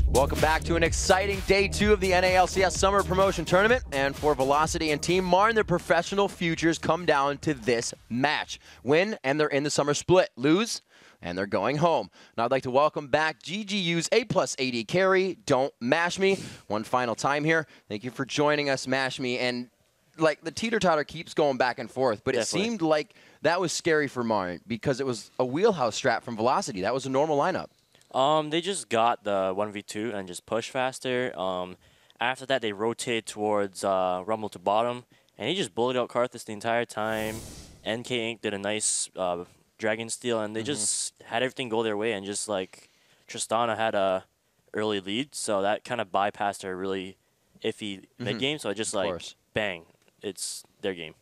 Welcome back to an exciting day 2 of the NALCS Summer Promotion Tournament. And for Velocity and Team MRN, their professional futures come down to this match. Win, and they're in the summer split. Lose, and they're going home. Now I'd like to welcome back GGU's A+ AD carry, Don't Mash Me. One final time here. Thank you for joining us, Mash Me. And like the teeter-totter keeps going back and forth, but Definitely. It seemed like that was scary for MRN because it was a wheelhouse strat from Velocity. That was a normal lineup. They just got the 1v2 and just push faster. After that, they rotated towards Rumble to bottom, and he just bullied out Karthus the entire time. NK Inc. did a nice Dragon Steal, and they just had everything go their way, and just like Tristana had a early lead, so that kind of bypassed her really iffy mid-game, so it just like, bang, it's their game.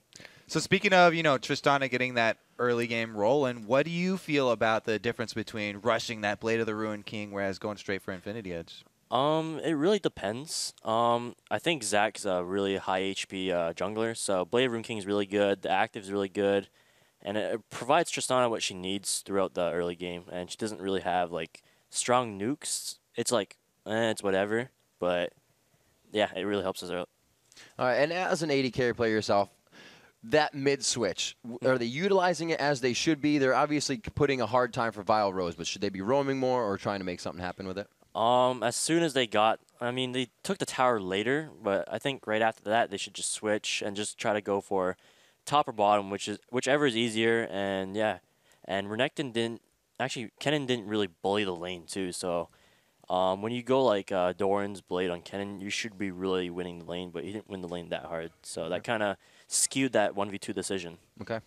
So speaking of, Tristana getting that early game roll, and what do you feel about the difference between rushing that Blade of the Ruined King whereas going straight for Infinity Edge? It really depends. I think Zach's a really high HP jungler, so Blade of the Ruined King is really good, the active is really good, and it provides Tristana what she needs throughout the early game, and she doesn't really have like strong nukes. It's like, it's whatever, but yeah, it really helps us out. All right, and as an AD carry player yourself, that mid switch, are they utilizing it as they should be? They're obviously putting a hard time for Vile Rose, but should they be roaming more or trying to make something happen with it? As soon as they got, they took the tower later, but I think right after that they should just switch and just try to go for top or bottom, whichever is easier. And yeah, and Renekton Kennen didn't really bully the lane too. So when you go like Doran's Blade on Kennen, you should be really winning the lane, but he didn't win the lane that hard. So that kind of skewed that 1v2 decision. Okay.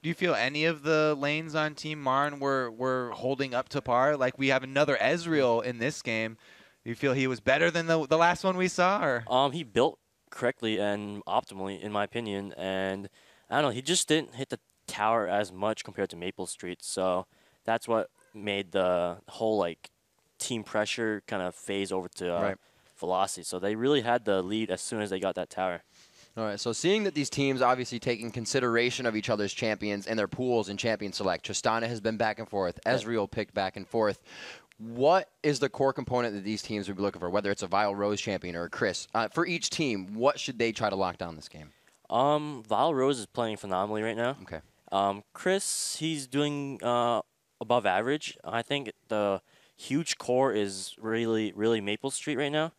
Do you feel any of the lanes on Team MRN were holding up to par? Like we have another Ezreal in this game. Do you feel he was better than the last one we saw? Or? He built correctly and optimally, in my opinion. And I don't know, he just didn't hit the tower as much compared to Maple Street. So that's what made the whole like team pressure kind of phase over to Velocity. So they really had the lead as soon as they got that tower. All right, so seeing that these teams obviously taking consideration of each other's champions and their pools in Champion Select, Tristana has been back and forth, Ezreal picked back and forth. What is the core component that these teams would be looking for, whether it's a Vile Rose champion or a Chris? For each team, what should they try to lock down this game? Vile Rose is playing phenomenally right now. Okay. Chris, he's doing above average. I think the huge core is really Maple Street right now.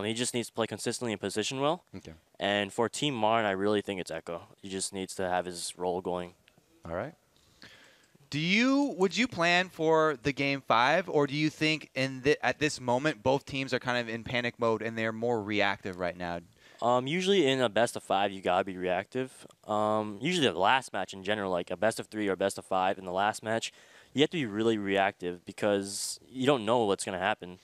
He just needs to play consistently and position well. Okay. And for Team MRN, I really think it's Echo. He just needs to have his role going. All right. Would you plan for the Game 5, or do you think at this moment both teams are kind of in panic mode and they're more reactive right now? Usually in a best of 5, you gotta be reactive. Usually the last match in general, like a best of 3 or best of 5 in the last match, you have to be really reactive because you don't know what's gonna happen.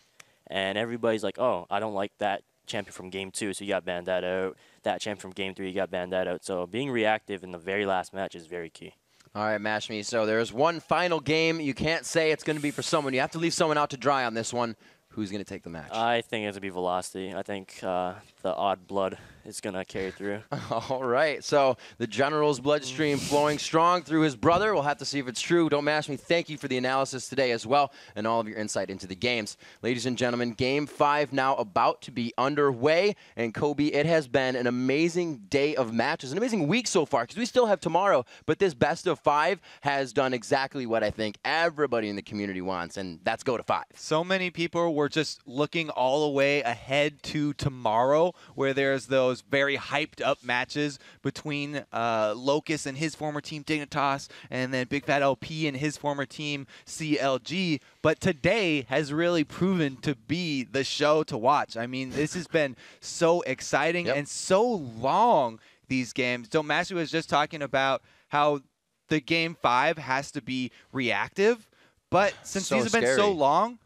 And everybody's like, oh, I don't like that champion from Game 2, so you got banned that out. That champion from Game 3, you got banned that out. So being reactive in the very last match is very key. All right, Mash Me. So there's one final game. You can't say it's going to be for someone. You have to leave someone out to dry on this one. Who's going to take the match? I think it's going to be Velocity. I think the odd blood is going to carry through. All right. So the General's bloodstream flowing strong through his brother. We'll have to see if it's true. Don't Mash Me. Thank you for the analysis today as well and all of your insight into the games. Ladies and gentlemen, Game 5 now about to be underway. And Kobe, it has been an amazing day of matches, an amazing week so far because we still have tomorrow. But this best of 5 has done exactly what I think everybody in the community wants, and that's go to 5. So many people were just looking all the way ahead to tomorrow where there's those very hyped up matches between Locust and his former team Dignitas and then Big Fat LP and his former team CLG. But today has really proven to be the show to watch. I mean, this has been so exciting and so long, these games. Don't Master was just talking about how the Game 5 has to be reactive, but since these have been so long,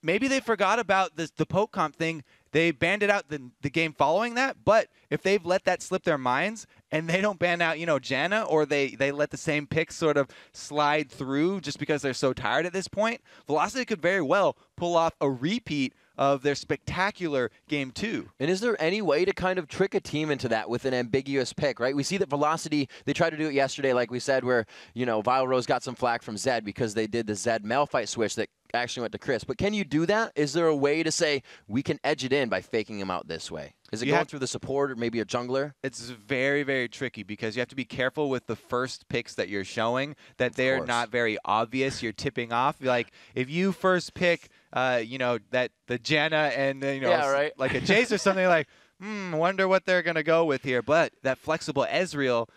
maybe they forgot about the poke comp thing. They banned it out the game following that, but if they've let that slip their minds and they don't ban out, Janna, or they let the same picks sort of slide through just because they're so tired at this point, Velocity could very well pull off a repeat of their spectacular Game 2. And is there any way to kind of trick a team into that with an ambiguous pick, right? We see that Velocity, they tried to do it yesterday, like we said, where, Vile Rose got some flack from Zed because they did the Zed Malphite switch that actually went to Chris. But can you do that? Is there a way to say we can edge it in by faking him out this way? Is it going through the support or maybe a jungler? It's very, very tricky because you have to be careful with the first picks that you're showing, that they're not very obvious. You're tipping off. Like, if you first pick, that the Janna and, like a Jace or something, like, wonder what they're going to go with here. But that flexible Ezreal,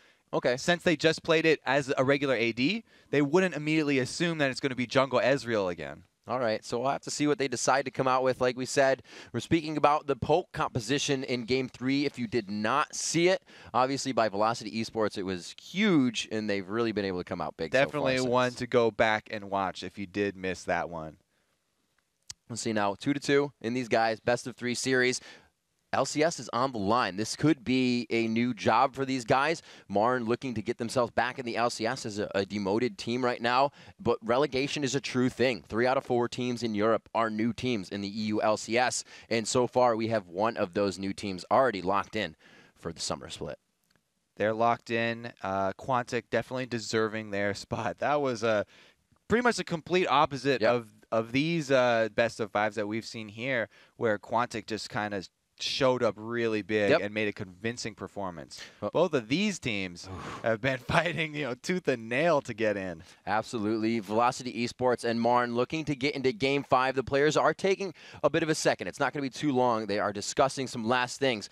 since they just played it as a regular AD, they wouldn't immediately assume that it's going to be jungle Ezreal again. All right, so we'll have to see what they decide to come out with. Like we said, we're speaking about the poke composition in Game 3. If you did not see it, obviously by Velocity Esports, it was huge, and they've really been able to come out big. Definitely so far one to go back and watch if you did miss that one. Let's see now, 2-2 in these guys, best of 3 series. LCS is on the line. This could be a new job for these guys. MRN looking to get themselves back in the LCS as a demoted team right now, but relegation is a true thing. 3 out of 4 teams in Europe are new teams in the EU LCS, and so far we have one of those new teams already locked in for the summer split. They're locked in. Quantic definitely deserving their spot. That was pretty much a complete opposite of these best of 5s that we've seen here, where Quantic just kind of showed up really big and made a convincing performance. Both of these teams have been fighting, tooth and nail to get in. Absolutely. Velocity Esports and MRN looking to get into Game 5. The players are taking a bit of a second. It's not going to be too long. They are discussing some last things.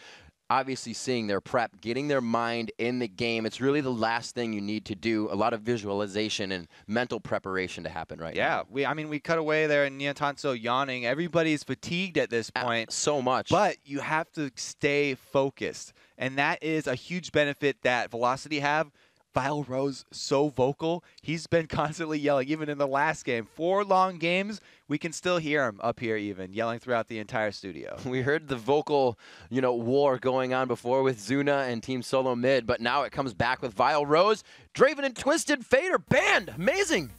Obviously seeing their prep, getting their mind in the game. It's really the last thing you need to do. A lot of visualization and mental preparation to happen right now. Yeah, we cut away there and Niantanso yawning. Everybody's fatigued at this point. So much. But you have to stay focused. And that is a huge benefit that Velocity have. Vile Rose, so vocal. He's been constantly yelling, even in the last game. 4 long games, we can still hear him up here even, yelling throughout the entire studio. We heard the vocal, war going on before with Zuna and Team Solo Mid, but now it comes back with Vile Rose. Draven and Twisted Fate are banned. Amazing.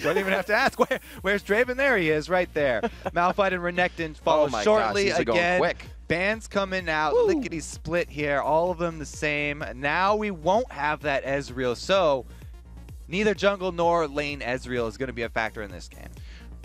Don't even have to ask. Where's Draven? There he is, right there. Malphite and Renekton follow shortly again. Going quick. Bans coming out, lickety split here, all of them the same. Now we won't have that Ezreal, so neither jungle nor lane Ezreal is going to be a factor in this game.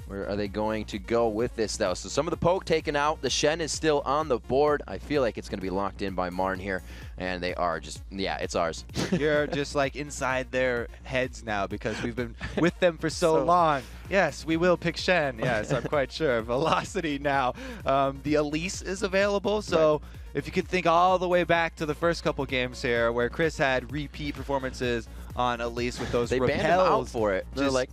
Where are they going to go with this, though? So some of the poke taken out. The Shen is still on the board. I feel like it's going to be locked in by MRN here. And they are just, it's ours. You're just like inside their heads now because we've been with them for so long. Yes, we will pick Shen. Yes, I'm quite sure. Velocity now. The Elise is available, so if you can think all the way back to the first couple games here where Chris had repeat performances on Elise with those repels. They banned him out for it. They're like,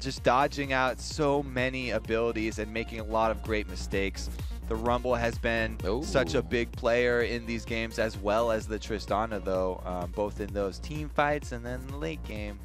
just dodging out so many abilities and making a lot of great mistakes. The Rumble has been such a big player in these games, as well as the Tristana, though, both in those team fights and then the late game.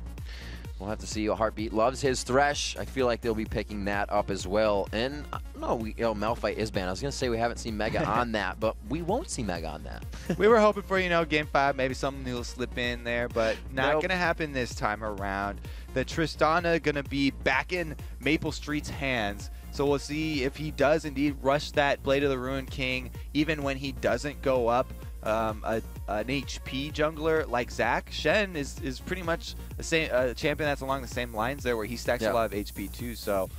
We'll have to see. Heartbeat loves his Thresh. I feel like they'll be picking that up as well. And no, Malphite is banned. I was going to say we haven't seen Mega on that, but we won't see Mega on that. We were hoping for, Game 5, maybe something will slip in there, but not going to happen this time around. The Tristana going to be back in Maple Street's hands. So we'll see if he does indeed rush that Blade of the Ruined King, even when he doesn't go up. An HP jungler like Zach. Shen is pretty much a champion that's along the same lines there, where he stacks a lot of HP too. So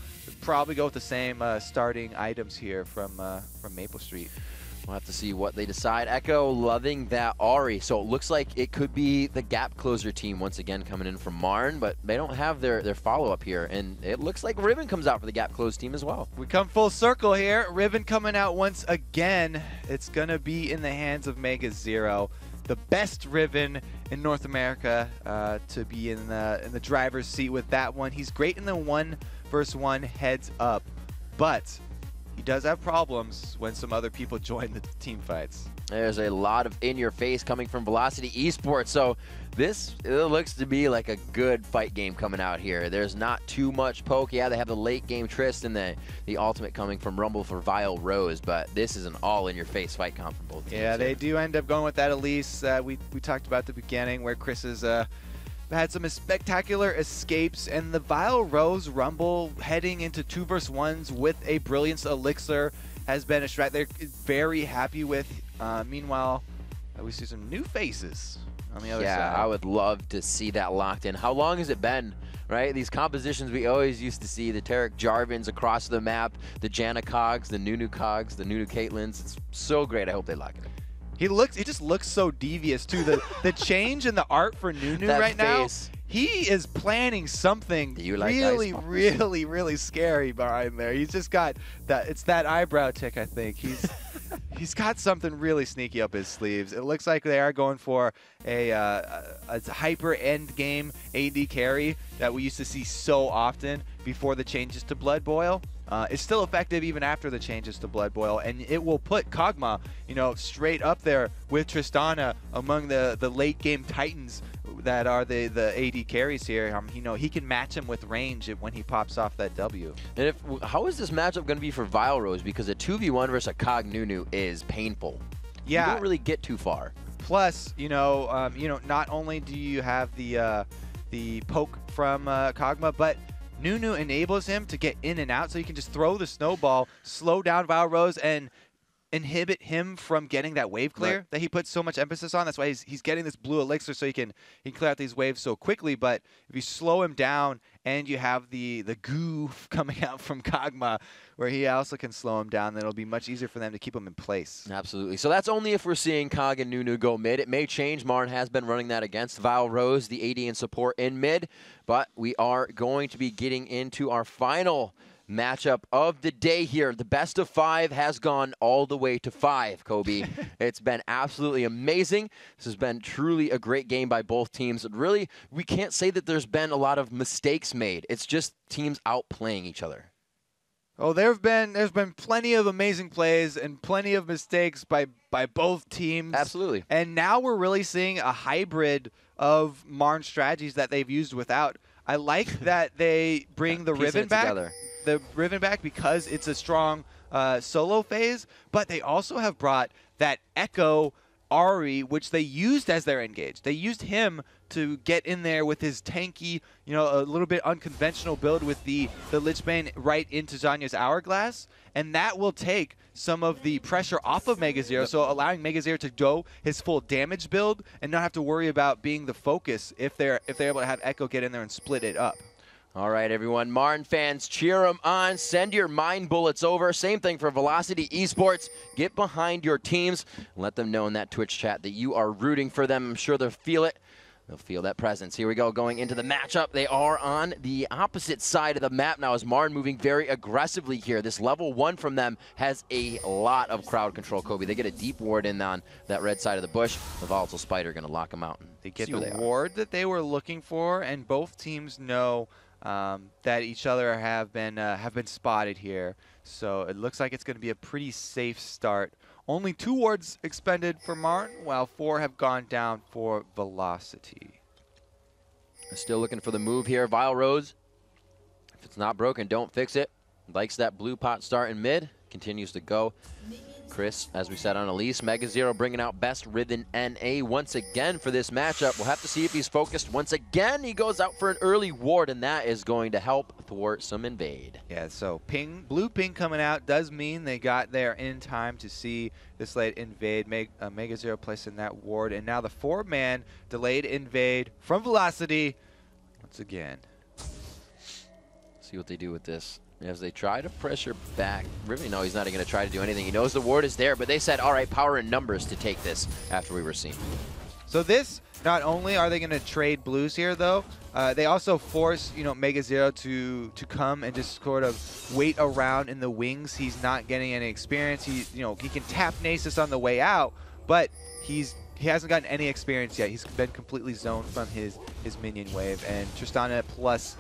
probably go with the same starting items here from Maple Street. We'll have to see what they decide. Echo loving that Ahri. So it looks like it could be the gap closer team once again coming in from MRN, but they don't have their follow-up here. And it looks like Riven comes out for the gap close team as well. We come full circle here. Riven coming out once again. It's going to be in the hands of Mega Zero. The best Riven in North America to be in the driver's seat with that one. He's great in the 1 versus 1 heads up, but he does have problems when some other people join the team fights. There's a lot of in-your-face coming from Velocity Esports, so it looks to be like a good fight game coming out here. There's not too much poke. Yeah, they have the late game Trist and the ultimate coming from Rumble for Vile Rose, but this is an all-in-your-face fight comp from both teams. Yeah, they do end up going with that Elise we talked about at the beginning, where Chris has had some spectacular escapes, and the Vile Rose Rumble heading into 2 vs. 1s with a Brilliance Elixir has been a strat they're very happy with. Meanwhile, we see some new faces on the other side. Yeah, I would love to see that locked in. How long has it been, right? These compositions we always used to see, the Tarek Jarvins across the map, the Janna Cogs, the Nunu Cogs, the Nunu Caitlins. It's so great. I hope they lock it in. He just looks so devious too. The change in the art for Nunu that right face. now, he is planning something Like really scary behind there. He's just got that. It's that eyebrow tick, I think. He's got something really sneaky up his sleeves. It looks like they are going for a hyper end game AD carry that we used to see so often before the changes to Blood Boil. It's still effective even after the changes to Blood Boil, and it will put Kog'Maw, straight up there with Tristana among the late game titans that are the AD carries here. He can match him with range when he pops off that W. And how is this matchup going to be for Vile Rose? Because a 2v1 versus a Cog Nunu is painful. Yeah, you don't really get too far. Plus, not only do you have the poke from Kog'Maw, but Nunu enables him to get in and out, so you can just throw the snowball, slow down Vile Rose, and inhibit him from getting that wave clear that he puts so much emphasis on. That's why he's getting this blue elixir, so he can clear out these waves so quickly. But if you slow him down and you have the goo coming out from Kog'Maw, where he also can slow him down, then it'll be much easier for them to keep him in place. Absolutely. So that's only if we're seeing Cog and Nunu go mid. It may change. MRN has been running that against Vile Rose, the AD and support in mid. But we are going to be getting into our final matchup of the day here. The best of 5 has gone all the way to 5, Kobe. It's been absolutely amazing. This has been truly a great game by both teams. Really, we can't say that there's been a lot of mistakes made. It's just teams outplaying each other. Oh, there's been plenty of amazing plays and plenty of mistakes by both teams. Absolutely. And now we're really seeing a hybrid of MRN strategies that they've used without. I like that they bring the Riven back. The Riven back because it's a strong solo phase, but they also have brought that Echo Ari, which they used as their engage. They used him to get in there with his tanky, a little bit unconventional build with the Lich Bane right into Zhonya's Hourglass, and that will take some of the pressure off of Mega Zero, so allowing Mega Zero to go his full damage build and not have to worry about being the focus if they're able to have Echo get in there and split it up. All right, everyone. MRN fans, cheer them on. Send your mind bullets over. Same thing for Velocity Esports. Get behind your teams. Let them know in that Twitch chat that you are rooting for them. I'm sure they'll feel it. They'll feel that presence. Here we go, going into the matchup. They are on the opposite side of the map now as MRN moving very aggressively here. This level 1 from them has a lot of crowd control, Kobe. They get a deep ward in on that red side of the bush. The Volatile Spider going to lock them out. They get the ward that they were looking for, and both teams know that each other have been spotted here. So it looks like it's going to be a pretty safe start. Only 2 wards expended for MRN, while 4 have gone down for Velocity. Still looking for the move here. Vile Rose, if it's not broken, don't fix it. Likes that blue pot start in mid. Continues to go. Chris, as we said on Elise, Mega Zero bringing out best Riven NA once again for this matchup. We'll have to see if he's focused. Once again, he goes out for an early ward, and that is going to help thwart some invade. Yeah, so blue ping coming out does mean they got there in time to see this late invade. Mega Zero placing that ward, and now the 4-man delayed invade from Velocity once again. See what they do with this. As they try to pressure back. Riven, no, he's not going to try to do anything. He knows the ward is there, but they said, all right, power in numbers to take this after we were seen. So this, not only are they going to trade blues here, though, they also force, Mega Zero to come and just sort of wait around in the wings. He's not getting any experience. He can tap Nasus on the way out, but he hasn't gotten any experience yet. He's been completely zoned from his minion wave, and Tristana plus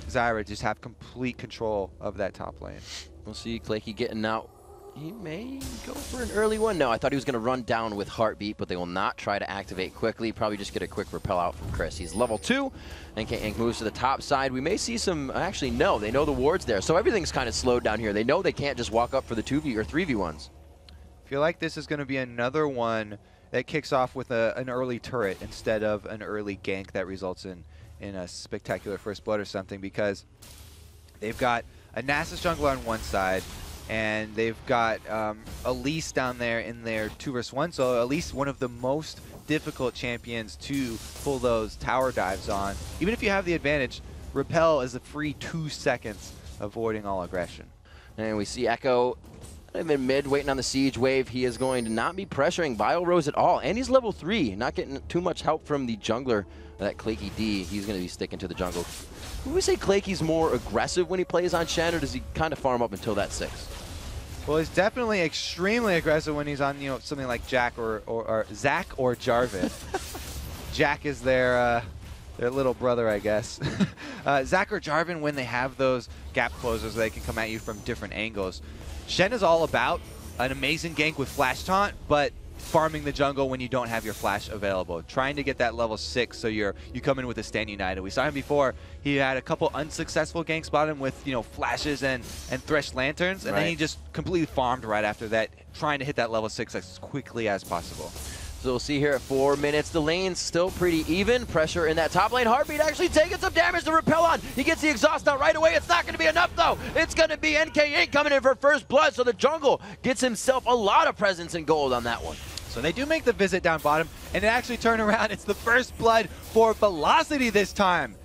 Zyra just have complete control of that top lane. We'll see Klakey getting out. He may go for an early one. No, I thought he was going to run down with Heartbeat, but they will not try to activate quickly. Probably just get a quick repel out from Chris. He's level 2. NK Inc. moves to the top side. We may see some, actually no, they know the ward's there. So everything's kind of slowed down here. They know they can't just walk up for the 2v or 3v1s. I feel like this is going to be another one that kicks off with an early turret instead of an early gank that results in a spectacular first blood or something, because they've got a Nasus jungler on one side, and they've got Elise down there in their 2 vs 1, so Elise, one of the most difficult champions to pull those tower dives on. Even if you have the advantage, Repel is a free 2 seconds, avoiding all aggression. And we see Echo in mid, waiting on the siege wave. He is going to not be pressuring Biorose at all, and he's level 3, not getting too much help from the jungler, that Klakey D. He's going to be sticking to the jungle. Would we say Klakey's more aggressive when he plays on Shen, or does he kind of farm up until that 6? Well, he's definitely extremely aggressive when he's on, something like Jack or Zach or Jarvan. Jack is their little brother, I guess. Zach or Jarvan, when they have those gap closers, they can come at you from different angles. Shen is all about an amazing gank with flash taunt, but farming the jungle when you don't have your flash available. Trying to get that level 6 so you come in with a stand united. We saw him before. He had a couple unsuccessful gank spot him with, flashes and thresh lanterns, and then he just completely farmed right after that, trying to hit that level 6 as quickly as possible. So we'll see here at 4 minutes. The lane's still pretty even. Pressure in that top lane. Heartbeat actually taking some damage to repel on. He gets the exhaust out right away. It's not going to be enough, though. It's going to be NK Inc. coming in for first blood, so the jungle gets himself a lot of presence and gold on that one. So they do make the visit down bottom, and it actually turned around. It's the first blood for Velocity this time.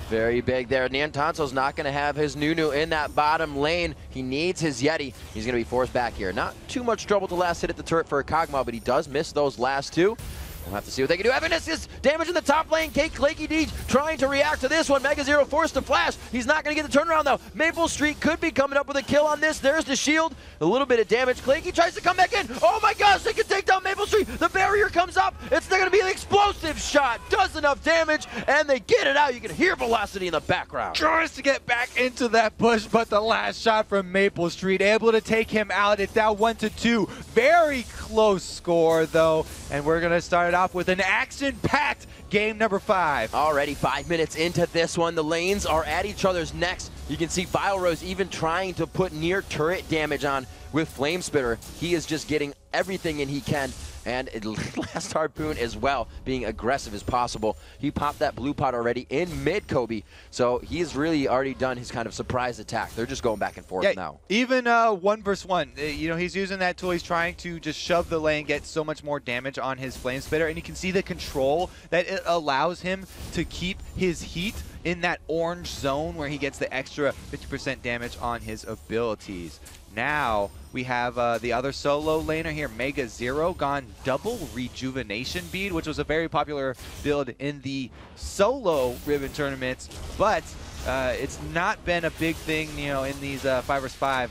Very big there. Niantanso's not going to have his Nunu in that bottom lane. He needs his Yeti. He's going to be forced back here. Not too much trouble to last hit at the turret for a Kog'Maw, but he does miss those last 2. We'll have to see what they can do. Evanescence is damage in the top lane. Klakey D trying to react to this one. Mega Zero forced to flash. He's not going to get the turnaround, though. Maple Street could be coming up with a kill on this. There's the shield. A little bit of damage. Klakey tries to come back in. Oh, my gosh. They can take down Maple Street. The barrier comes up. It's not going to be an explosive shot. Does enough damage, and they get it out. You can hear Velocity in the background. Tries to get back into that push, but the last shot from Maple Street able to take him out. It's now 1-2. Very close score, though, and we're going to start it off with an action-packed game number 5. Already 5 minutes into this one. The lanes are at each other's necks. You can see Biorose even trying to put near turret damage on with Flame Spitter. He is just getting everything in he can. And last Harpoon as well, being aggressive as possible. He popped that blue pot already in mid, Kobe. So he's really already done his kind of surprise attack. They're just going back and forth now. Even 1 vs 1. He's using that tool. He's trying to just shove the lane, get so much more damage on his Flame Spitter. And you can see the control that it allows him to keep his heat in that orange zone where he gets the extra 50% damage on his abilities. Now we have the other solo laner here, Mega Zero, gone double rejuvenation bead, which was a very popular build in the solo ribbon tournaments, but it's not been a big thing, in these 5 vs 5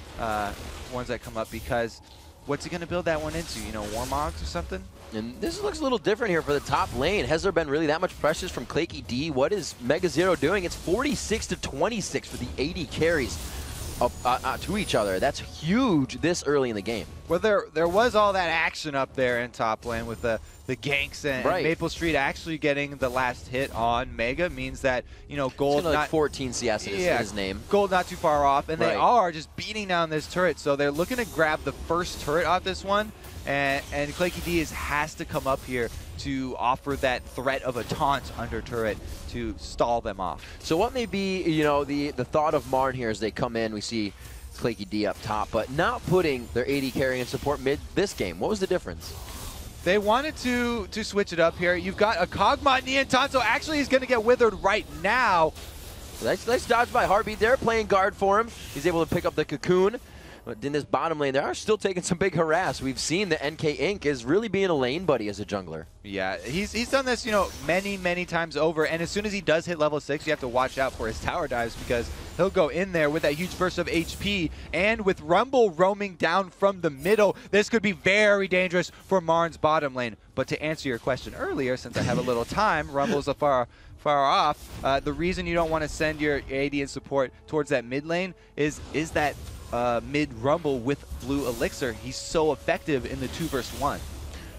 ones that come up, because what's he going to build that one into? Warmogs or something? And this looks a little different here for the top lane. Has there been really that much pressure from Klakey D? What is Mega Zero doing? It's 46-26 for the 80 carries to each other. That's huge this early in the game. Well, there was all that action up there in top lane with the ganks and Maple Street actually getting the last hit on Mega means that, Gold not like 14 CS in his name. Gold not too far off, and they are just beating down this turret. So they're looking to grab the first turret off this one, and Klakey D has to come up here to offer that threat of a taunt under turret to stall them off. So what may be, the thought of MRN here as they come in, we see Klakey D up top, but not putting their AD carry and support mid this game. What was the difference? They wanted to switch it up here. You've got a Kog'Maw. Niantanso actually is going to get withered right now. Nice dodge by Heartbeat there, playing guard for him. He's able to pick up the cocoon. But in this bottom lane, they are still taking some big harass. We've seen that NK Inc. is really being a lane buddy as a jungler. Yeah, he's done this, many times over. And as soon as he does hit level 6, you have to watch out for his tower dives, because he'll go in there with that huge burst of HP. And with Rumble roaming down from the middle, this could be very dangerous for Marn's bottom lane. But to answer your question earlier, since I have a little time, Rumble's a far off. The reason you don't want to send your AD and support towards that mid lane is that mid-rumble with Blue Elixir. He's so effective in the 2 versus 1.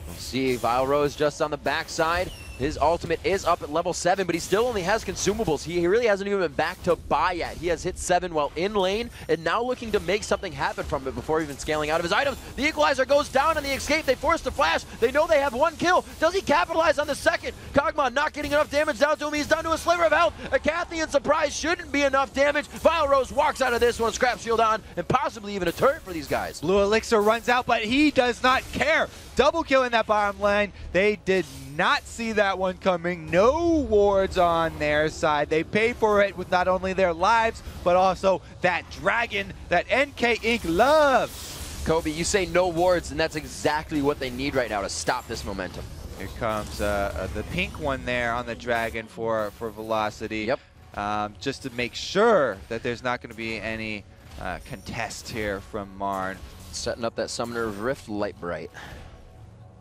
We'll see, Vile Rose just on the backside. His ultimate is up at level 7, but he still only has consumables. He really hasn't even been back to buy yet. He has hit 7 while in lane, and now looking to make something happen from it before even scaling out of his items. The equalizer goes down on the escape. They force the flash. They know they have 1 kill. Does he capitalize on the second? Kog'Maw not getting enough damage down to him. He's down to a sliver of health. A Cathian surprise shouldn't be enough damage. Vile Rose walks out of this one, scrap shield on, and possibly even a turret for these guys. Blue Elixir runs out, but he does not care. Double kill in that bottom lane. They did not see that one coming. No wards on their side. They pay for it with not only their lives, but also that dragon that NK Inc. loves. Kobe, you say no wards, and that's exactly what they need right now to stop this momentum. Here comes the pink one there on the dragon for Velocity. Yep. Just to make sure that there's not going to be any contest here from Marn. Setting up that Summoner of Rift, light bright.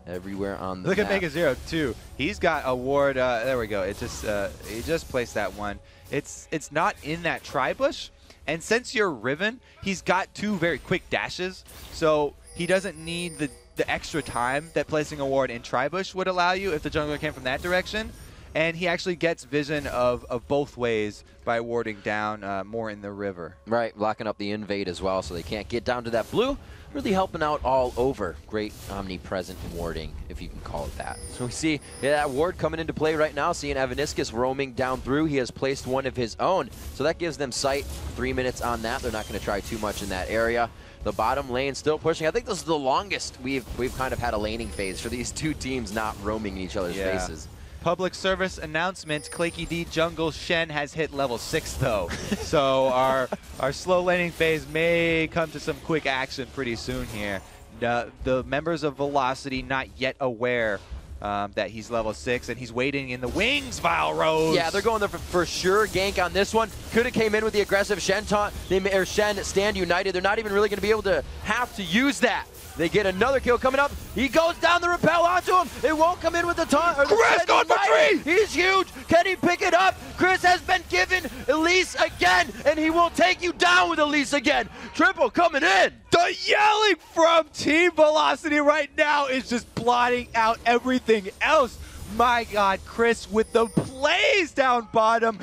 Everywhere on the Look map. at Mega0 too. He's got a ward. There we go. It just he just placed that one. It's not in that tri-bush, and since you're Riven, he's got 2 very quick dashes, so he doesn't need the extra time that placing a ward in tri-bush would allow you if the jungler came from that direction. And he actually gets vision of both ways by warding down more in the river. Right, blocking up the invade as well, so they can't get down to that blue. Really helping out all over. Great omnipresent warding, if you can call it that. So we see that ward coming into play right now, seeing Evaniscus roaming down through. He has placed one of his own, so that gives them sight. 3 minutes on that. They're not going to try too much in that area. The bottom lane still pushing. I think this is the longest we've kind of had a laning phase for these 2 teams not roaming in each other's faces. Public service announcement, Claky D Jungle Shen has hit level 6 though. So our slow laning phase may come to some quick action pretty soon here. The members of Velocity not yet aware that he's level 6, and he's waiting in the wings, Vile Rose. Yeah, they're going there for sure. Gank on this one. Could have came in with the aggressive Shen taunt. Shen stand united. They're not even really going to be able to have to use that. They get another kill coming up. He goes down the rappel onto him. It won't come in with the taunt. Chris going for 3! He's huge. Can he pick it up? Chris has been given Elise again, and he will take you down with Elise again. Triple coming in. The yelling from Team Velocity right now is just blotting out everything else. My God, Chris with the plays down bottom.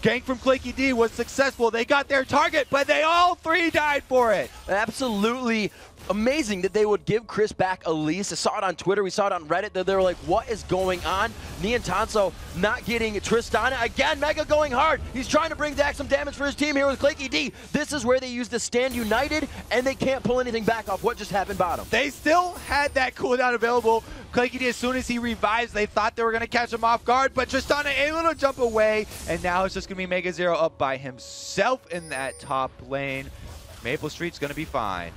Gank from Claky D was successful. They got their target, but they all 3 died for it. Absolutely amazing that they would give Chris back Elise. I saw it on Twitter. We saw it on Reddit. That they were like, what is going on? Niantanso not getting Tristana. Again, Mega going hard. He's trying to bring back some damage for his team here with Claky D. This is where they use the stand united, and they can't pull anything back off what just happened bottom. They still had that cooldown available. Claky D, as soon as he revives, they thought they were going to catch him off guard, but Tristana able to jump away, and now it's just going to be Mega0 up by himself in that top lane. Maple Street's going to be fine.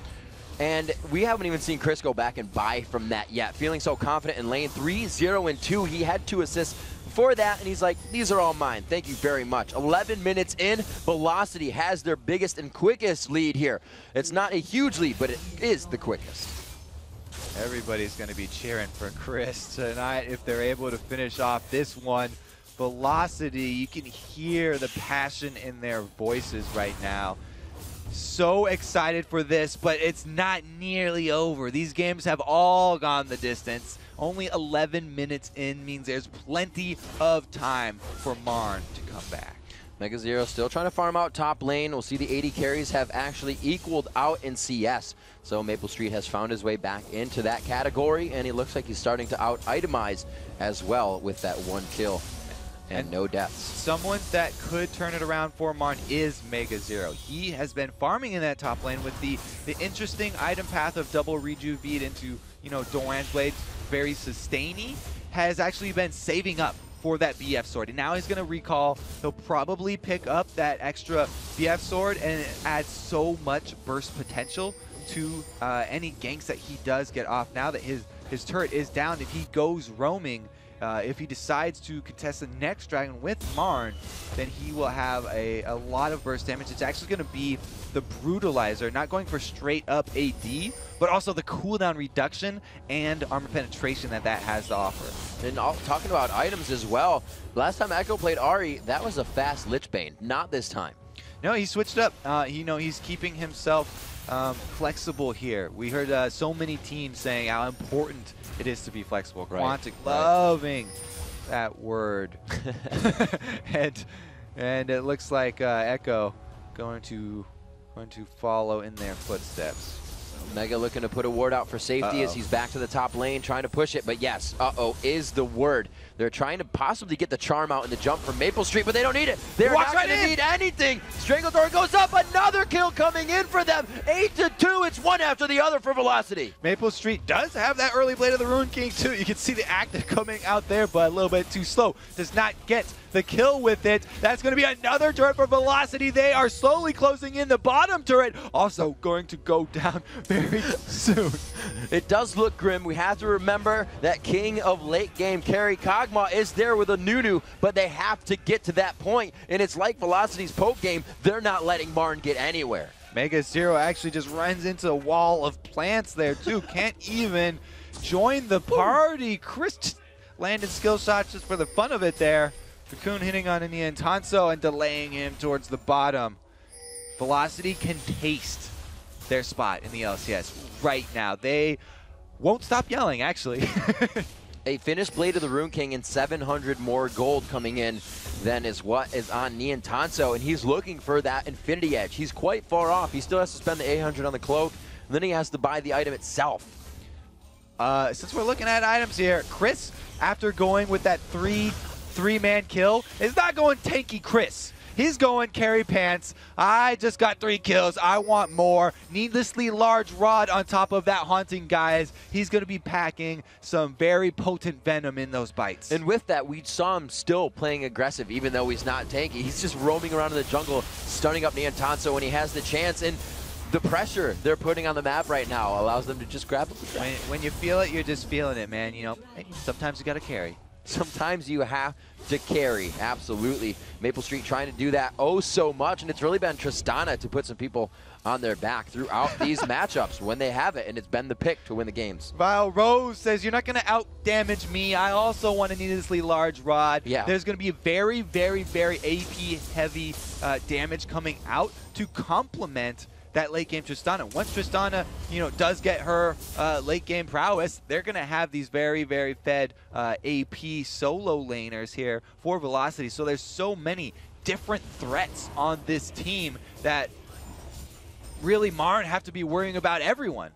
And we haven't even seen Chris go back and buy from that yet. Feeling so confident in lane 3, 0, and 2. He had 2 assists before that, and he's like, these are all mine. Thank you very much. 11 minutes in, Velocity has their biggest and quickest lead here. It's not a huge lead, but it is the quickest. Everybody's going to be cheering for Chris tonight if they're able to finish off this one. Velocity, you can hear the passion in their voices right now. So excited for this, but it's not nearly over. These games have all gone the distance. Only 11 minutes in means there's plenty of time for Marn to come back. Mega0 still trying to farm out top lane. We'll see the 80 carries have actually equaled out in CS. So Maple Street has found his way back into that category, and it looks like he's starting to out-itemize as well with that 1 kill. And no deaths. Someone that could turn it around for Marn is Mega0. He has been farming in that top lane with the interesting item path of double rejuveed into, you know, Doran's Blade, very sustainy, has actually been saving up for that BF sword. And now he's going to recall. He'll probably pick up that extra BF sword, and it adds so much burst potential to any ganks that he does get off. Now that his turret is down, if he goes roaming, if he decides to contest the next dragon with Marn, then he will have a lot of burst damage. It's actually going to be the Brutalizer, not going for straight up AD, but also the cooldown reduction and armor penetration that has to offer. And talking about items as well, last time Echo played Ahri, that was a fast Lich Bane. Not this time. No, he switched up. He's keeping himself flexible here. We heard so many teams saying how important it is to be flexible. Right. Quantic loving that word. and it looks like Echo going to follow in their footsteps. Mega looking to put a ward out for safety as he's back to the top lane trying to push it. But yes, is the word. They're trying to possibly get the charm out in the jump from Maple Street, but they don't need it. They're not going to need anything. Stranglethorn goes up. Another kill coming in for them. 8-2. It's one after the other for Velocity. Maple Street does have that early Blade of the Ruin King too. You can see the active coming out there, but a little bit too slow. Does not get the kill with it. That's going to be another turret for Velocity. They are slowly closing in the bottom turret. Also going to go down very soon. It does look grim. We have to remember that king of late game carry Kog'Maw is there with a Nunu, but they have to get to that point, and it's like Velocity's poke game. They're not letting Marn get anywhere. Mega Zero actually just runs into a wall of plants there too. Can't even join the party. Chris landed skill shots just for the fun of it there. Cocoon hitting on Niantanso and delaying him towards the bottom. Velocity can taste their spot in the LCS right now. They won't stop yelling, actually. A finished Blade of the Rune King and 700 more gold coming in than is what is on Niantanso, and he's looking for that Infinity Edge. He's quite far off. He still has to spend the 800 on the cloak, and then he has to buy the item itself. Since we're looking at items here, Chris, after going with that three-man kill, is not going tanky Chris. He's going carry pants. I just got 3 kills. I want more. Needlessly large rod on top of that haunting, guys. He's going to be packing some very potent venom in those bites. And with that, we saw him still playing aggressive, even though he's not tanky. He's just roaming around in the jungle, stunning up Niantanso when he has the chance. And the pressure they're putting on the map right now allows them to just grab it. When you feel it, you're just feeling it, man. You know, sometimes you got to carry. Sometimes you have to carry, absolutely. Maple Street trying to do that so much, and it's really been Tristana to put some people on their back throughout these matchups when they have it, and it's been the pick to win the games. Vile Rose says, you're not going to out-damage me. I also want a needlessly large rod. Yeah. There's going to be a very, very, very AP-heavy damage coming out to complement that late game Tristana. Once Tristana, does get her late game prowess, they're gonna have these very, very fed AP solo laners here for Velocity. So there's so many different threats on this team that really Marn have to be worrying about everyone.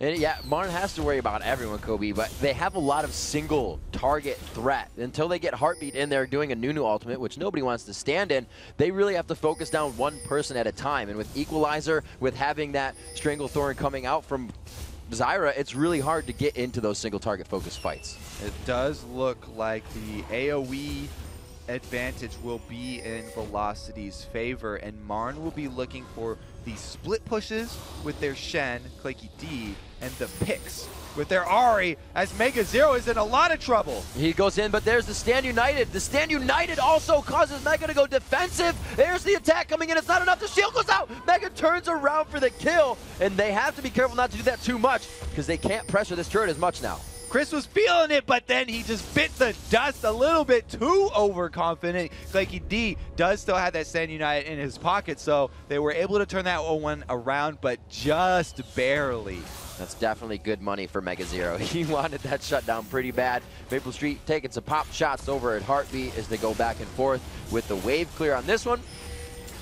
And yeah, Marn has to worry about everyone, Kobe, but they have a lot of single target threat. Until they get Heartbeat in there doing a Nunu ultimate, which nobody wants to stand in, they really have to focus down one person at a time. And with Equalizer, with having that Stranglethorn coming out from Zyra, it's really hard to get into those single target focus fights. It does look like the AoE advantage will be in Velocity's favor, and Marn will be looking for the split pushes with their Shen, Claky D, and the picks with their Ahri, as Mega Zero is in a lot of trouble. He goes in, but there's the Stand United. The Stand United also causes Mega to go defensive. There's the attack coming in. It's not enough. The shield goes out. Mega turns around for the kill, and they have to be careful not to do that too much because they can't pressure this turret as much now. Chris was feeling it, but then he just bit the dust a little bit too overconfident. Claky D does still have that Stand United in his pocket, so they were able to turn that 0-1 around, but just barely. That's definitely good money for Mega Zero. He wanted that shutdown pretty bad. Maple Street taking some pop shots over at Heartbeat as they go back and forth with the wave clear on this one.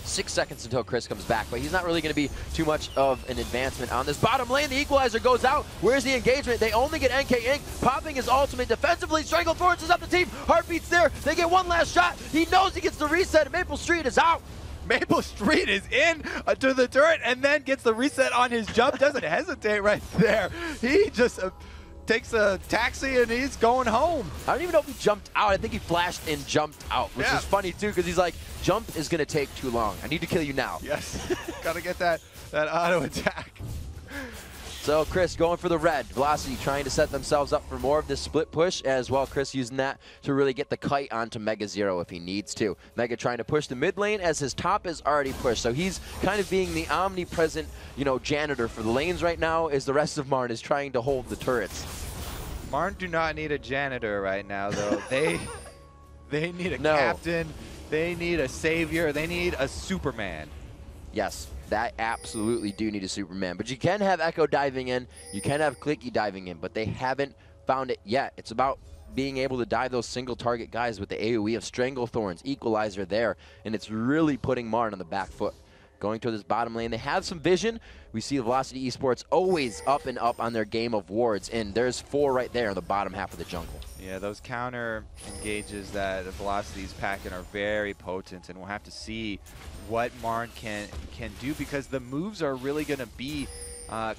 6 seconds until Chris comes back, but he's not really going to be too much of an advancement on this bottom lane. The Equalizer goes out. Where's the engagement? They only get NK Inc. popping his ultimate defensively. Stranglethorns is up the team. Heartbeat's there. They get one last shot. He knows he gets the reset, and Maple Street is out. Maple Street is in to the turret and then gets the reset on his jump. Doesn't hesitate right there. He just takes a taxi and he's going home. I don't even know if he jumped out. I think he flashed and jumped out, which is funny too, because he's like, jump is going to take too long. I need to kill you now. Yes, got to get that auto attack. So Chris going for the red. Velocity trying to set themselves up for more of this split push as well. Chris using that to really get the kite onto Mega Zero if he needs to. Mega trying to push the mid lane as his top is already pushed. So he's kind of being the omnipresent, janitor for the lanes right now, as the rest of Marn is trying to hold the turrets. Marn do not need a janitor right now, though. They need a captain. They need a savior. They need a Superman. Yes, that absolutely do need a Superman. But you can have Echo diving in, you can have Clicky diving in, but they haven't found it yet. It's about being able to dive those single target guys with the AoE of Stranglethorns, Equalizer there, and it's really putting Marn on the back foot. Going to this bottom lane, they have some vision. We see Velocity Esports always up and up on their game of wards, and there's 4 right there in the bottom half of the jungle. Yeah, those counter engages that Velocity's packing are very potent, and we'll have to see what Marn can do, because the moves are really going to be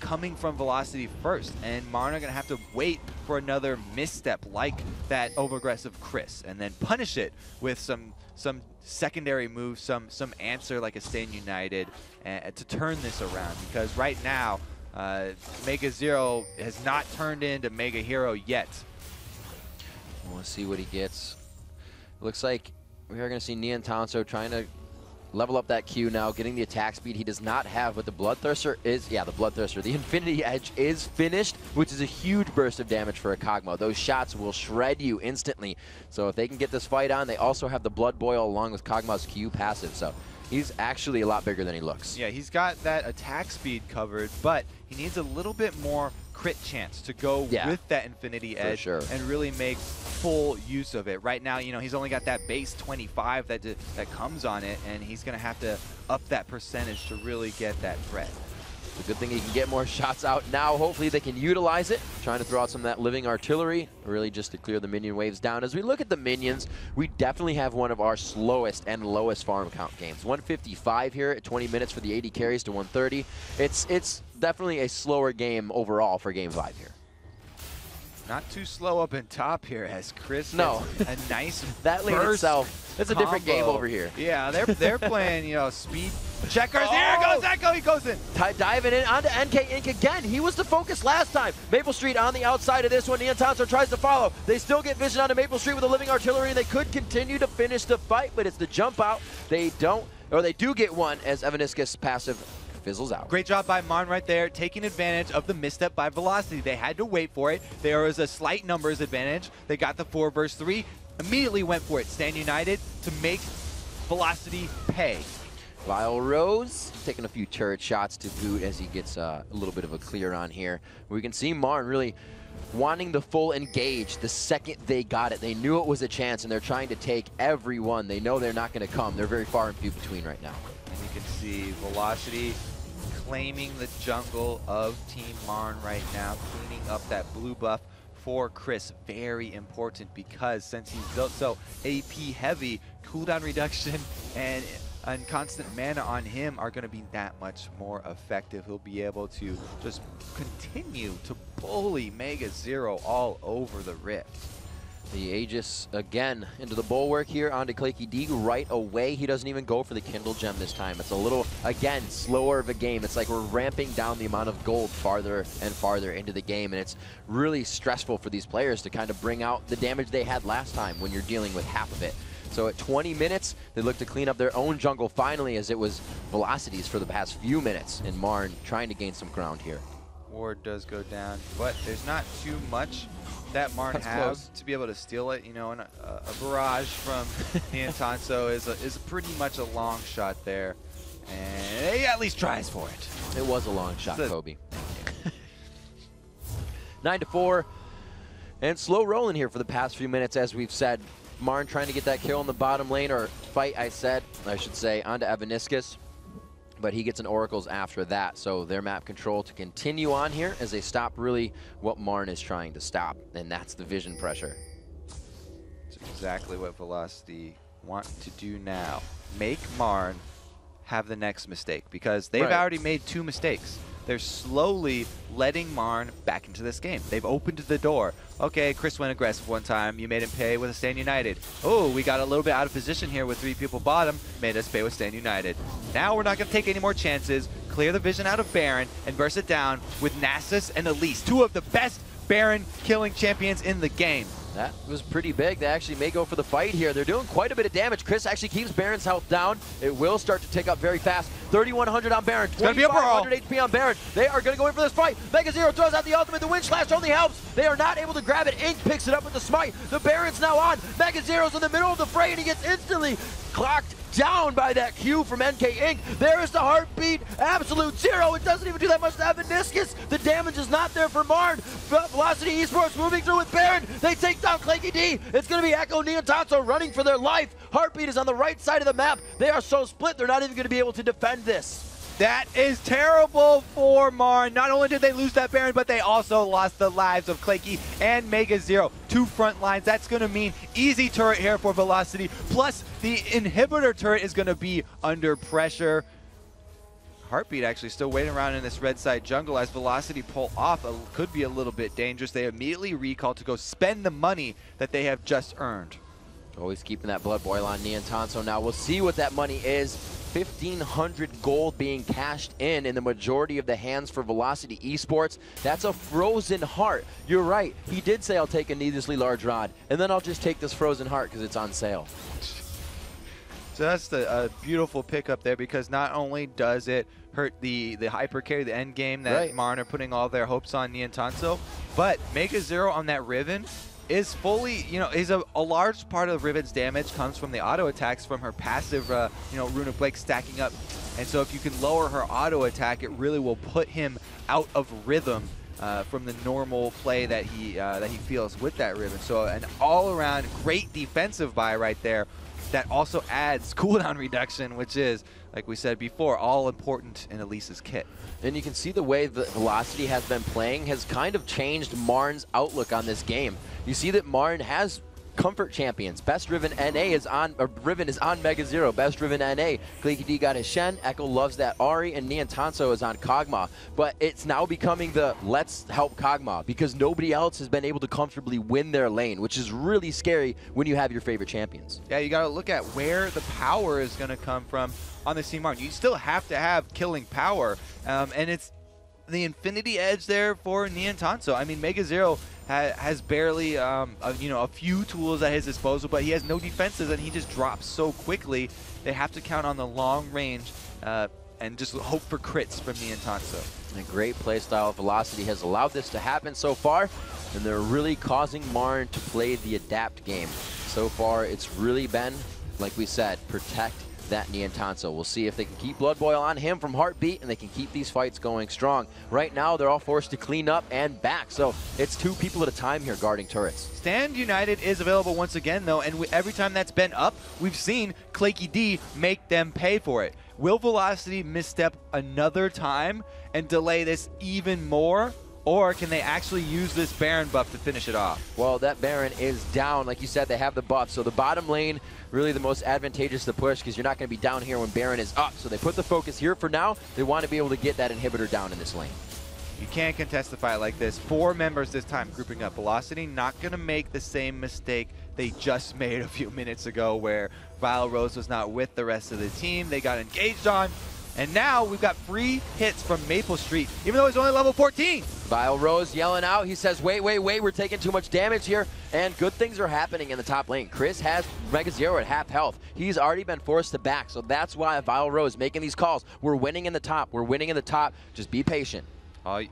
coming from Velocity first, and Marn are going to have to wait for another misstep like that overaggressive Chris, and then punish it with some secondary moves, some answer like a Stand United to turn this around. Because right now, Mega Zero has not turned into Mega Hero yet. We'll see what he gets. Looks like we are going to see Neon Tanso trying to level up that Q now, getting the attack speed he does not have, but the Bloodthirster is, yeah, the Bloodthirster. The Infinity Edge is finished, which is a huge burst of damage for a Kog'Maw. Those shots will shred you instantly. So if they can get this fight on, they also have the Blood Boil along with Kog'Maw's Q passive. So he's actually a lot bigger than he looks. Yeah, he's got that attack speed covered, but he needs a little bit more crit chance to go with that Infinity Edge and really make full use of it. Right now, you know, he's only got that base 25 that comes on it, and he's going to have to up that percentage to really get that threat. It's a good thing he can get more shots out now. Hopefully they can utilize it. Trying to throw out some of that living artillery, really just to clear the minion waves down. As we look at the minions, we definitely have one of our slowest and lowest farm count games. 155 here at 20 minutes for the 80 carries to 130. It's definitely a slower game overall for Game 5 here. Not too slow up in top here as Chris hits a nice that lane itself. It's a different game over here. Yeah, they're playing, you know, speed checkers. Here goes Echo, he goes in. Diving in onto NK Inc again. He was the focus last time. Maple Street on the outside of this one. Neon Tanso tries to follow. They still get vision onto Maple Street with a living artillery. They could continue to finish the fight, but it's the jump out. They don't, or they do get one as Evaniscus' passive fizzles out. Great job by Marn right there, taking advantage of the misstep by Velocity. They had to wait for it. There was a slight numbers advantage. They got the 4 versus 3, immediately went for it. Stand United to make Velocity pay. Vile Rose taking a few turret shots to boot as he gets a little bit of a clear on here. We can see Marn really wanting the full engage the second they got it. They knew it was a chance, and they're trying to take everyone. They know they're not going to come. They're very far and few between right now. And you can see Velocity claiming the jungle of Team Marn right now, cleaning up that blue buff for Chris. Very important, because since he's built so AP heavy, cooldown reduction and constant mana on him are going to be that much more effective. He'll be able to just continue to bully Mega Zero all over the Rift. The Aegis again into the bulwark here onto Claky D right away. He doesn't even go for the Kindle Gem this time. It's a little, again, slower of a game. It's like we're ramping down the amount of gold farther and farther into the game, and it's really stressful for these players to kind of bring out the damage they had last time when you're dealing with half of it. So at 20 minutes, they look to clean up their own jungle finally, as it was Velocities for the past few minutes, and Marn trying to gain some ground here. Ward does go down, but there's not too much that Marn has to be able to steal it. You know, and a barrage from Neon Tanso is pretty much a long shot there, and he at least tries for it. It was a long shot, Kobe. 9-4, and slow rolling here for the past few minutes, as we've said. Marn trying to get that kill in the bottom lane, or fight, I should say, onto Evaniscus. But he gets an Oracles after that, so their map control to continue on here as they stop really what Marn is trying to stop, and that's the vision pressure. It's exactly what Velocity want to do now. Make Marn have the next mistake, because they've already made 2 mistakes. They're slowly letting Marn back into this game. They've opened the door. Okay, Chris went aggressive one time. You made him pay with a Stand United. Oh, we got a little bit out of position here with 3 people bottom. Made us pay with Stand United. Now we're not going to take any more chances. Clear the vision out of Baron and burst it down with Nasus and Elise, 2 of the best Baron killing champions in the game. That was pretty big. They actually may go for the fight here. They're doing quite a bit of damage. Chris actually keeps Baron's health down. It will start to tick up very fast. 3,100 on Baron, 2,500 HP on Baron. They are going to go in for this fight. Mega Zero throws out the ultimate. The Wind Slash only helps. They are not able to grab it. Ink picks it up with the smite. The Baron's now on. Mega Zero's in the middle of the fray, and he gets instantly clocked down by that Q from NK Inc. There is the heartbeat, absolute zero. It doesn't even do that much to Meniscus. The damage is not there for Marn. Velocity Esports moving through with Baron. They take down Clanky D. It's going to be Echo, Neontanzo running for their life. Heartbeat is on the right side of the map. They are so split, they're not even going to be able to defend this. That is terrible for Marn. Not only did they lose that Baron, but they also lost the lives of Clanky and Mega Zero. 2 front lines. That's going to mean easy turret here for Velocity. Plus, the inhibitor turret is going to be under pressure. Heartbeat actually still waiting around in this red side jungle as Velocity pull off. Could be a little bit dangerous. They immediately recall to go spend the money that they have just earned. Always keeping that blood boil on Neontanzo. Now we'll see what that money is. 1,500 gold being cashed in the majority of the hands for Velocity Esports. That's a frozen heart. You're right. He did say, I'll take a needlessly large rod, and then I'll just take this frozen heart because it's on sale. So that's a beautiful pickup there, because not only does it hurt the hyper carry, the end game that Marn are putting all their hopes on Neontanzo, but Mega Zero on that Riven is fully, is a large part of Riven's damage comes from the auto attacks from her passive, Rune of Blake stacking up. And so if you can lower her auto attack, it really will put him out of rhythm from the normal play that he feels with that Riven. So an all-around great defensive buy right there that also adds cooldown reduction, which is, like we said before, all important in Elise's kit. And you can see the way that Velocity has been playing has kind of changed Marn's outlook on this game. You see that Marn has comfort champions. Best Riven NA is on, or Riven is on Mega Zero. Best Riven NA. Clanky D got his Shen. Echo loves that Ari, and Neontanzo is on Kog'Maw. But it's now becoming the let's help Kog'Maw, because nobody else has been able to comfortably win their lane, which is really scary when you have your favorite champions. Yeah, you got to look at where the power is going to come from on the team Marn. You still have to have killing power, and it's the infinity edge there for Neontanzo. I mean, Mega Zero has barely, a few tools at his disposal, but he has no defenses, and he just drops so quickly. They have to count on the long range and just hope for crits from Neontanzo. A great playstyle. Velocity has allowed this to happen so far, and they're really causing Marn to play the adapt game. So far, it's really been, like we said, protect that Neontanzo. We'll see if they can keep Blood Boil on him from Heartbeat, and they can keep these fights going strong. Right now, they're all forced to clean up and back, so it's 2 people at a time here guarding turrets. Stand United is available once again, though, and every time that's been up, we've seen Clanky D make them pay for it. Will Velocity misstep another time and delay this even more? Or can they actually use this Baron buff to finish it off? Well, that Baron is down. Like you said, they have the buff. So the bottom lane, really the most advantageous to push, because you're not going to be down here when Baron is up. So they put the focus here for now. They want to be able to get that inhibitor down in this lane. You can't contest the fight like this. 4 members this time grouping up. Velocity not going to make the same mistake they just made a few minutes ago, where Vile Rose was not with the rest of the team. They got engaged on. And now we've got free hits from Maple Street, even though he's only level 14. Vile Rose yelling out. He says, wait, we're taking too much damage here. And good things are happening in the top lane. Chris has Mega Zero at half health. He's already been forced to back. So that's why Vile Rose making these calls. We're winning in the top. We're winning in the top. Just be patient.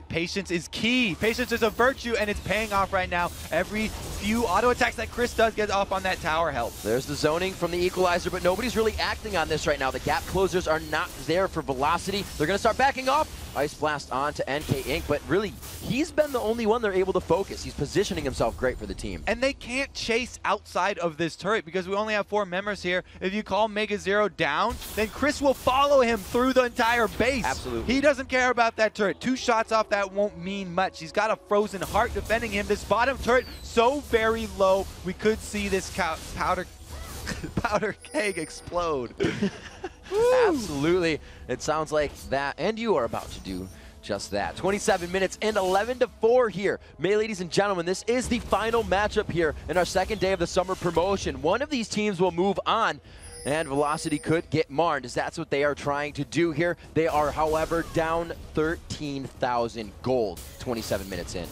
Patience is key. Patience is a virtue, and it's paying off right now. Every few auto attacks that Chris does get off on that tower helps. There's the zoning from the equalizer, but nobody's really acting on this right now. The gap closers are not there for Velocity. They're going to start backing off. Ice Blast on to NK Inc., but really, he's been the only one they're able to focus. He's positioning himself great for the team. And they can't chase outside of this turret because we only have 4 members here. If you call Mega Zero down, then Chris will follow him through the entire base. Absolutely. He doesn't care about that turret. 2 shots off that won't mean much. He's got a frozen heart defending him. This bottom turret so very low, we could see this powder keg explode. Absolutely. It sounds like that, and you are about to do just that. 27 minutes and 11-4 here. Ladies and gentlemen, this is the final matchup here in our second day of the summer promotion. One of these teams will move on, and Velocity could get Marned, as that's what they are trying to do here. They are, however, down 13,000 gold 27 minutes in.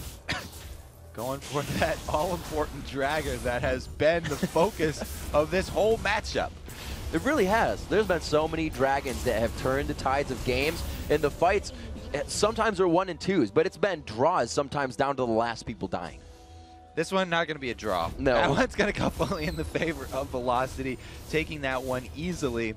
Going for that all-important Dragger that has been the focus of this whole matchup. It really has. There's been so many dragons that have turned the tides of games, and the fights sometimes are 1 and 2s, but it's been draws sometimes down to the last people dying. This one not going to be a draw. No. That one's going to come fully in the favor of Velocity, taking that one easily,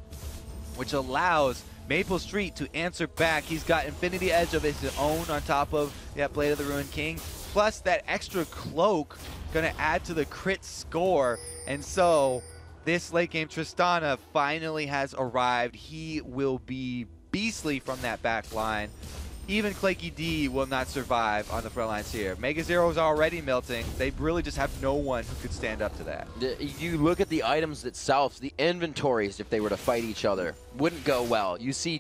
which allows Maple Street to answer back. He's got Infinity Edge of his own on top of that Blade of the Ruined King, plus that extra cloak going to add to the crit score. And so this late game Tristana finally has arrived. He will be beastly from that back line. Even Claky D will not survive on the front lines here. Mega Zero is already melting. They really just have no one who could stand up to that. You look at the items itself, the inventories, if they were to fight each other, wouldn't go well. You see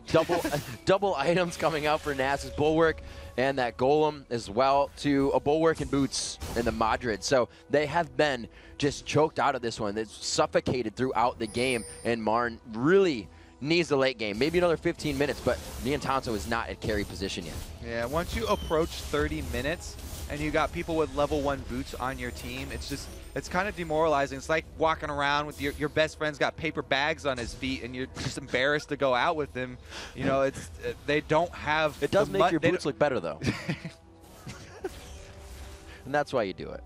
double items coming out for Nass's Bulwark and that Golem as well, to a Bulwark and Boots and the Madrid. So they have been just choked out of this one. It's suffocated throughout the game, and Marn really needs the late game. Maybe another 15 minutes, but Niantanso is not at carry position yet. Yeah, once you approach 30 minutes and you got people with level 1 boots on your team, it's kind of demoralizing. It's like walking around with your best friend's got paper bags on his feet and you're just embarrassed to go out with him. You know, they don't have... It does make your boots look better, though. And that's why you do it.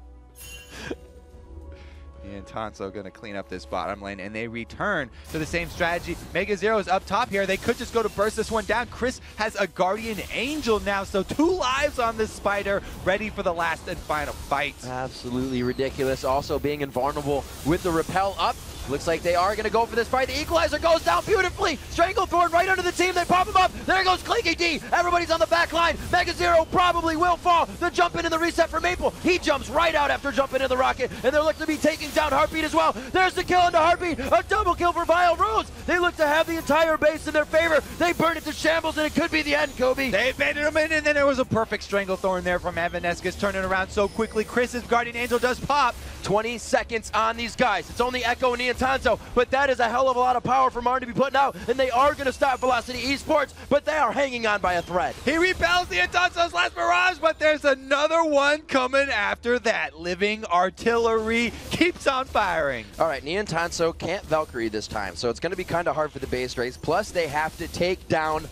And Tonso going to clean up this bottom lane, and they return to the same strategy. Mega Zero is up top here. They could just go to burst this one down. Chris has a Guardian Angel now, so 2 lives on this Spider, ready for the last and final fight. Absolutely ridiculous. Also being invulnerable with the repel up. Looks like they are going to go for this fight. The Equalizer goes down beautifully. Stranglethorn right under the team. They pop him up. There goes Clinky D. Everybody's on the back line. Mega Zero probably will fall. The jump in and the reset for Maple. He jumps right out after jumping into the rocket. And they're looking to be taking down Heartbeat as well. There's the kill into Heartbeat. A double kill for Vile Rose. They look to have the entire base in their favor. They burn it to shambles, and it could be the end, Kobe. They baited him in, and then there was a perfect Stranglethorn there from Evanescus, turning around so quickly. Chris's Guardian Angel does pop. 20 seconds on these guys. It's only Echo and Niantanso, but that is a hell of a lot of power for Marn to be putting out, and they are going to stop Velocity Esports, but they are hanging on by a thread. He repels Niantanso's last barrage, but there's another one coming after that. Living Artillery keeps on firing. All right, Niantanso can't Valkyrie this time, so it's going to be kind of hard for the base race. Plus, they have to take down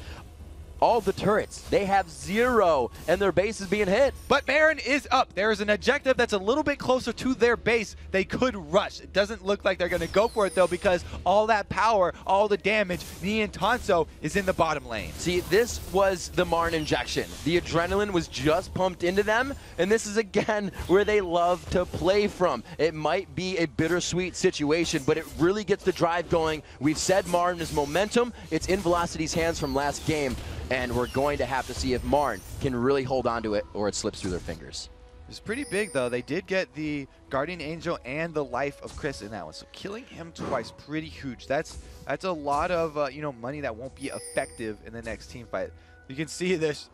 all the turrets. They have 0, and their base is being hit. But MRN is up. There is an objective that's a little bit closer to their base. They could rush. It doesn't look like they're going to go for it, though, because all that power, all the damage, Niantanso is in the bottom lane. See, this was the Marn injection. The adrenaline was just pumped into them, and this is, again, where they love to play from. It might be a bittersweet situation, but it really gets the drive going. We've said Marn is momentum. It's in Velocity's hands from last game, and we're going to have to see if Marn can really hold on to it or it slips through their fingers. It's pretty big, though. They did get the Guardian Angel and the life of Chris in that one, so killing him twice, pretty huge. That's a lot of money that won't be effective in the next team fight. You can see this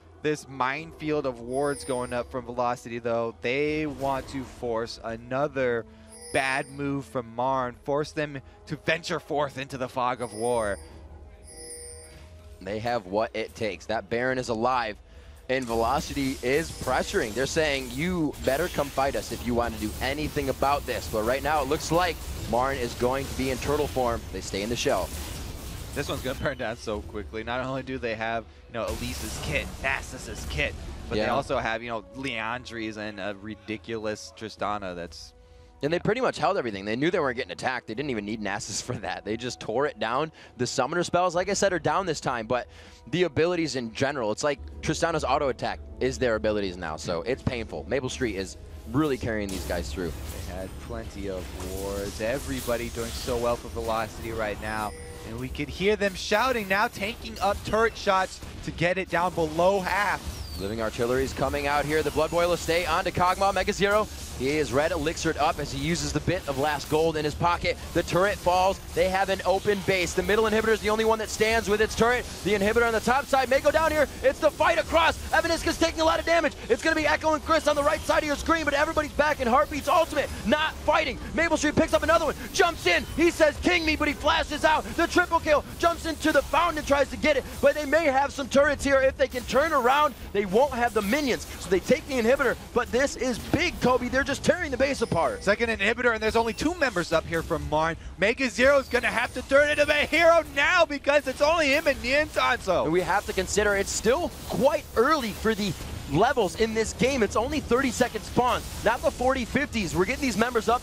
minefield of wards going up from Velocity, though. They want to force another bad move from Marn, force them to venture forth into the fog of war. They have what it takes. That Baron is alive, and Velocity is pressuring. They're saying, you better come fight us if you want to do anything about this. But right now, it looks like Marn is going to be in turtle form. They stay in the shell. This one's going to burn down so quickly. Not only do they have, Elise's kit, Nasus's kit, but they also have, Leandri's and a ridiculous Tristana that's... And they pretty much held everything. They knew they weren't getting attacked. They didn't even need Nasus for that. They just tore it down. The summoner spells, like I said, are down this time, but the abilities in general, it's like Tristana's auto attack is their abilities now, so it's painful. Maple Street is really carrying these guys through. They had plenty of wards. Everybody doing so well for Velocity right now. And we could hear them shouting now, tanking up turret shots to get it down below half. Living Artillery's coming out here. The Blood Boiler stay onto Kog'Maw. Mega Zero. He is red elixired up as he uses the bit of last gold in his pocket. The turret falls. They have an open base. The middle inhibitor is the only one that stands with its turret. The inhibitor on the top side may go down here. It's the fight across. Evanescus taking a lot of damage. It's going to be Echo and Chris on the right side of your screen, but everybody's back in Heartbeat's ultimate. Not fighting. Maple Street picks up another one. Jumps in. He says, "King me," but he flashes out. The triple kill. Jumps into the fountain and tries to get it, but they may have some turrets here. If they can turn around, they won't have the minions. So they take the inhibitor, but this is big, Kobe. They're just tearing the base apart. Second inhibitor, and there's only 2 members up here from Marn. Mega Zero's going to have to turn into a hero now because it's only him and Niantanso. And we have to consider it's still quite early for the levels in this game. It's only 30-second spawns, not the 40, 50s. We're getting these members up.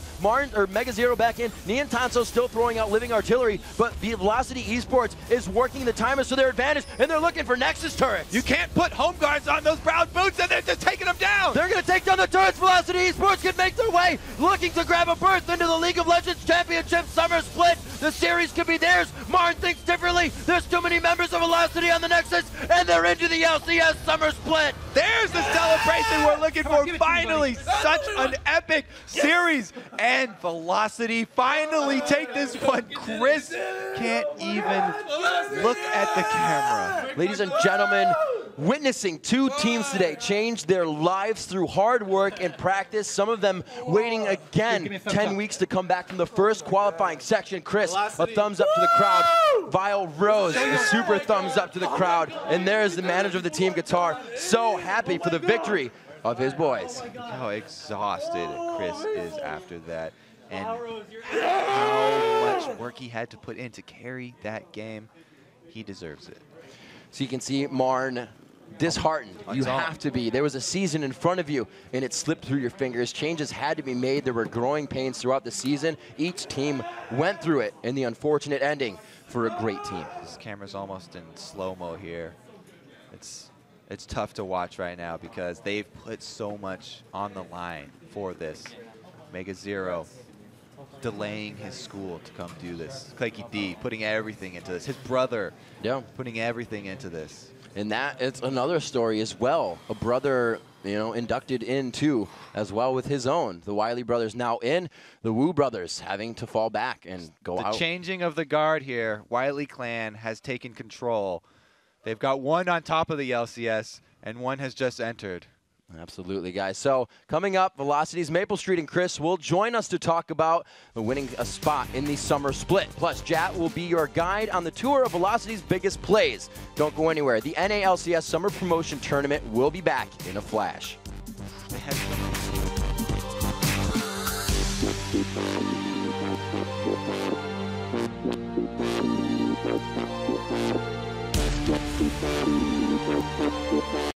Mega Zero back in. Neon Tanso still throwing out living artillery, but Velocity Esports is working the timers to their advantage, and they're looking for Nexus turrets. You can't put home guards on those brown boots, and they're just taking them down. They're going to take down the turrets. Velocity Esports can make their way, looking to grab a berth into the League of Legends Championship Summer Split. The series could be theirs. Marn thinks differently. There's too many members of Velocity on the Nexus, and they're into the LCS Summer Split. There's the celebration we're looking for. Finally, such an epic series. And Velocity finally take this one. Chris can't even look at the camera. Ladies and gentlemen, witnessing two teams today change their lives through hard work and practice. Some of them waiting again 10 weeks to come back from the first qualifying section. Chris, a thumbs up to the crowd. Vile Rose, a super thumbs up to the crowd. And there's the manager of the team, Guitar, so happy for the victory of his boys. How exhausted Chris is after that, and how much work he had to put in to carry that game. He deserves it. So you can see Marn disheartened. You have to be. There was a season in front of you, and it slipped through your fingers. Changes had to be made. There were growing pains throughout the season. Each team went through it, and the unfortunate ending for a great team. This camera's almost in slow-mo here. It's tough to watch right now because they've put so much on the line for this. Mega Zero delaying his school to come do this. Claky D putting everything into this. His brother putting everything into this. And that it's another story as well. A brother, inducted in too, as well with his own. The Wiley brothers now in. The Wu brothers having to fall back and go out. The changing of the guard here. Wiley clan has taken control. They've got one on top of the LCS, and one has just entered. Absolutely, guys. So coming up, Velocity's Maple Street and Chris will join us to talk about winning a spot in the summer split. Plus, Jat will be your guide on the tour of Velocity's biggest plays. Don't go anywhere. The NALCS Summer Promotion Tournament will be back in a flash.